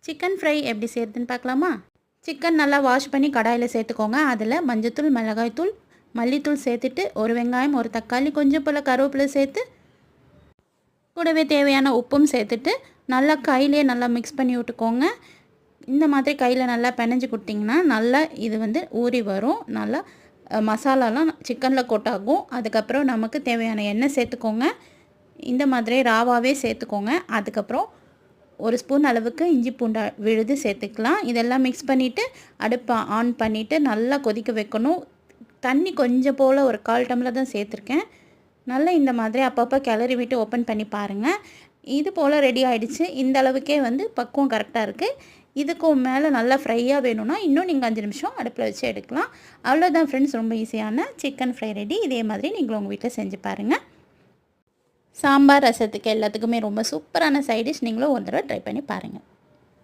Chicken fry எப்படி செய்கிறதுன்னு பார்க்கலாமா? சிக்கன் நல்லா வாஷ் பண்ணி கடாயில் சேர்த்துக்கோங்க. அதில் மஞ்சத்தூள், மிளகாய்த்தூள், மல்லித்தூள் சேர்த்துட்டு ஒரு வெங்காயம், ஒரு தக்காளி, கொஞ்சம் போல் கருவேப்பிலை சேர்த்து கூடவே தேவையான உப்பும் சேர்த்துட்டு நல்லா கையிலே நல்லா மிக்ஸ் பண்ணி விட்டுக்கோங்க. இந்த மாதிரி கையில் நல்லா பிணைஞ்சு கொடுத்திங்கன்னா நல்லா இது ஊறி வரும். நல்லா மசாலாலாம் சிக்கனில் கொட்டாகும். அதுக்கப்புறம் நமக்கு தேவையான எண்ணெய் சேர்த்துக்கோங்க. இந்த மாதிரி ராவாகவே சேர்த்துக்கோங்க. அதுக்கப்புறம் ஒரு ஸ்பூன் அளவுக்கு இஞ்சி பூண்டு விழுது சேர்த்துக்கலாம். இதெல்லாம் மிக்ஸ் பண்ணிவிட்டு அடுப்பை ஆன் பண்ணிவிட்டு நல்லா கொதிக்க வைக்கணும். தண்ணி கொஞ்சம் போல் ஒரு 1/4 டம்ளர் தான் சேர்த்துருக்கேன். நல்லா இந்த மாதிரி அப்பப்போ கிளறி விட்டு ஓப்பன் பண்ணி பாருங்கள். இது போல் ரெடி ஆகிடுச்சு. இந்த அளவுக்கே பக்குவம் கரெக்டாக இருக்குது. இதுக்கும் மேலே நல்லா ஃப்ரையாக வேணும்னா இன்னும் நீங்கள் 5 நிமிஷம் அடுப்பில் வச்சு எடுக்கலாம். அவ்வளோதான் ஃப்ரெண்ட்ஸ், ரொம்ப ஈஸியான சிக்கன் ஃப்ரை ரெடி. இதே மாதிரி நீங்களும் உங்கள் வீட்டில் செஞ்சு பாருங்கள். சாம்பார், ரசத்துக்கு எல்லாத்துக்குமே ரொம்ப சூப்பரான சைட் டிஷ். நீங்களும் ஒரு தடவை ட்ரை பண்ணி பாருங்கள்.